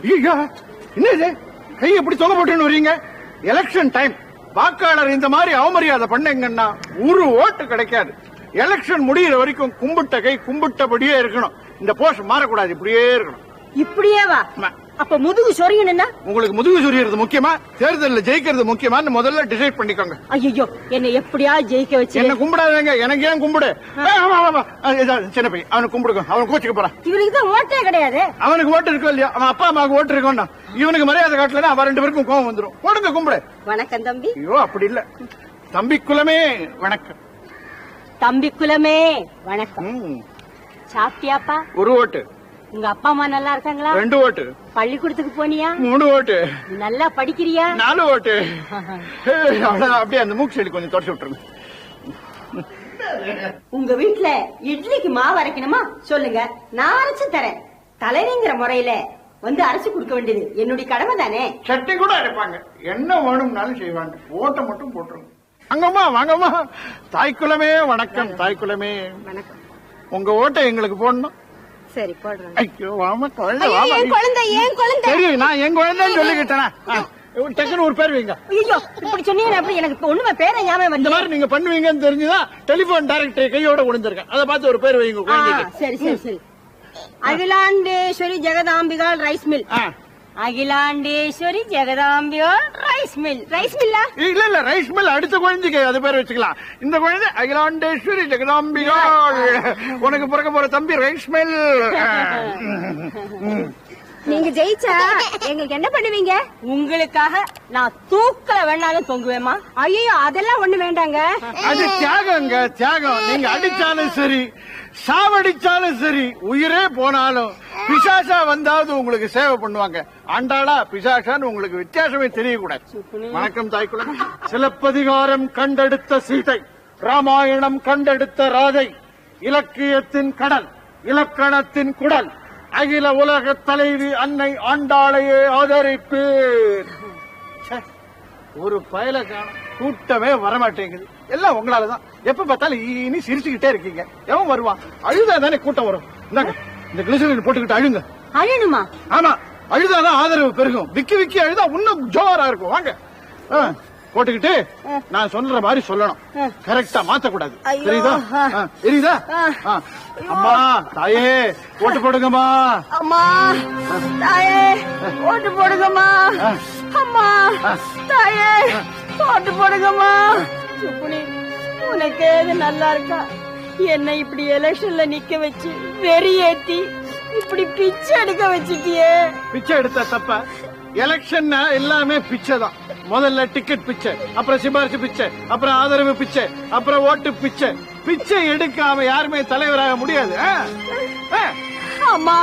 என்னது கை எப்படி தொலை போட்டுன்னு வரீங்க? Election time. வாக்காளர் இந்த மாதிரி அவமரியாதை பண்ணீங்கன்னா ஒரு ஓட்டு கிடைக்காது. எலெக்ஷன் முடிகிற வரைக்கும் கும்பிட்ட கை கும்பிட்டபடியே இருக்கணும். இந்த போஸ்ட் மாறக்கூடாது, இப்படியே இருக்கணும். இப்படியே வா. அப்ப முதுகு சொரியணும்னா உங்களுக்கு முதுகு சொரியறது முக்கியமா, தேர்தலில் ஜெயிக்கிறது முக்கியமான்னு முதல்ல டிசைட் பண்ணிக்கோங்க. ஐயோ, என்ன எப்படியா ஜெயிக்க வச்சு என்ன கும்பிடாதீங்க. எனக்கு ஏன் கும்பிடு? சின்ன பையன், அவனுக்கு கும்பிடுங்க. அவன் கோச்சுக்க போறான். இவனுக்கு தான் ஓட்டே கிடையாது. அவனுக்கு ஓட்டு இருக்கோ இல்லையா? அவன் அப்பா அம்மாவுக்கு ஓட்டு இருக்கோம்னா இவனுக்கு மரியாதை காட்டலன்னா அவன் 2 பேருக்கும் கோவம் வந்துடும். ஓடுங்க, கும்பிடு. வணக்கம் தம்பி. ஐயோ, அப்படி இல்ல. தம்பி குலமே வணக்கம். தம்பி குலமே வணக்கம். சாப்பிட்டியாப்பா? 1 ஓட்டு. உங்க அப்பா அம்மா நல்லா இருக்காங்களா? 2 ஓட்டு. பள்ளிக்கூடத்துக்கு போனியா? 3 ஓட்டு. நல்லா படிக்கிறியா? 4 ஓட்டு. அப்படியே அந்த மூக்கு செடி கொஞ்சம் தொடச்சு விட்டுருங்க. உங்க வீட்டுல இட்லிக்கு மாவு அரைக்கணுமா சொல்லுங்க, நான் அரைச்சு தரேன். தலைவிங்கிற முறையில வந்து அரைச்சு கொடுக்க வேண்டியது என்னுடைய கடமை தானே. சட்னி கூட அரைப்பாங்க. என்ன வேணும்னாலும் செய்வாங்க. ஓட்டை மட்டும் போட்டுருங்க. வாங்கம்மா, வாங்கம்மா. தாய்க்குலமே வணக்கம். தாய்க்குலமே வணக்கம். உங்க ஓட்டை எங்களுக்கு போடணும். சரி, போடுறேன். ஐயோ, வாமா குழந்தை. ஏன் குழந்தை? ஏன் குழந்தை? தெரியும், நான் என் குழந்தைன்னு சொல்லிக்கிட்டேன். டக்குன்னு ஒரு பேர் வைங்க. ஐயோ, இப்படி சொன்னீங்க. அப்படி எனக்கு ஒண்ணுமே பேரை ஞாபகம் இந்த மாதிரி நீங்க பண்ணுவீங்கன்னு தெரிஞ்சுதான் டெலிபோன் டைரக்டர் கையோட விழுந்திருக்கேன். அதை பார்த்து ஒரு பேர் வைங்க. சரி சரி சரி. Akilandeswari Jagadambigal rice mill. Akilandeswari Jagadambigal rice mill. Rice மில்லா? இல்ல, ரைஸ் மில் அடுத்த குழந்தைக்கு அது பேர் வச்சுக்கலாம். இந்த குழந்தை அகிலாண்டேஸ்வரி ஜெகதாம்பிகால். உனக்கு பிறக்க போற தம்பி ரைஸ் மில். நீங்க ஜெயிச்சா எங்களுக்கு என்ன பண்ணுவீங்க? உங்களுக்காக நான் தூக்கல வேணாலும் தொங்குவேமா? ஐயோ, அதெல்லாம் ஒண்ணு வேண்டாங்க. அது தியாகங்க, தியாகம். நீங்க அடிச்சாலும் சரி, சாவடிச்சாலும் சரி, உயிரே போனாலும் பிசாசா வந்தாவது உங்களுக்கு சேவை பண்ணுவாங்க. ஆண்டாளா பிசாசான்னு உங்களுக்கு வித்தியாசமே தெரியக்கூடாது. வணக்கம் தாய்க்குளம். சிலப்பதிகாரம் கண்டெடுத்த சீதை, ராமாயணம் கண்டெடுத்த ராதை, இலக்கியத்தின் கடல், இலக்கணத்தின் குடல், அகில உலக தலைவி அன்னை ஆண்டாளையே ஆதரிப்பேர். ஒரு பயல காணும், கூட்டமே வரமாட்டேங்குது. எல்லாம் உங்களாலதான். எப்ப பார்த்தாலும் இனி சிரிச்சுக்கிட்டே இருக்கீங்க. எவன் வருவான்? அழுதா தானே கூட்டம் வரும். இந்தாங்க, இந்த கிளிசரின் போட்டுக்கிட்டு அழுங்க. அழணுமா? ஆமா, அழுதாதான் ஆதரவு பெருகும். விக்கி விக்கி அழுதா இன்னும் ஜோரா இருக்கும். வாங்க, போட்டுக்கிட்டு நான் சொல்ற மாதிரி சொல்லணும். கரெக்டா மாத்தக்கூடாது. தெரியுதா? தெரியுதா? அம்மா, தாயே, ஓட்டு போடுங்கம்மா. அம்மா, தாயே, ஓட்டு போடுங்கம்மா. அம்மா, தாயே, ஓட்டு போடுங்கம்மா. சுப்புனி, உனக்கு ஏது நல்லா இருக்கா? என்ன இப்படி எலெக்ஷன்ல நிக்க வச்சு வெறியேத்தி இப்படி பிச்சை எடுக்க வச்சுட்டியே. பிச்சை எடுத்த தப்ப? எலெக்ஷன் எல்லாமே பிச்சை தான். முதல்ல டிக்கெட் பிச்சை, அப்புறம் சிபாரிசு பிச்சை, அப்புறம் ஆதரவு பிச்சை, அப்புறம் ஓட்டு பிச்சை. பிச்சை எடுக்காம யாருமே தலைவராக முடியாது. அம்மா,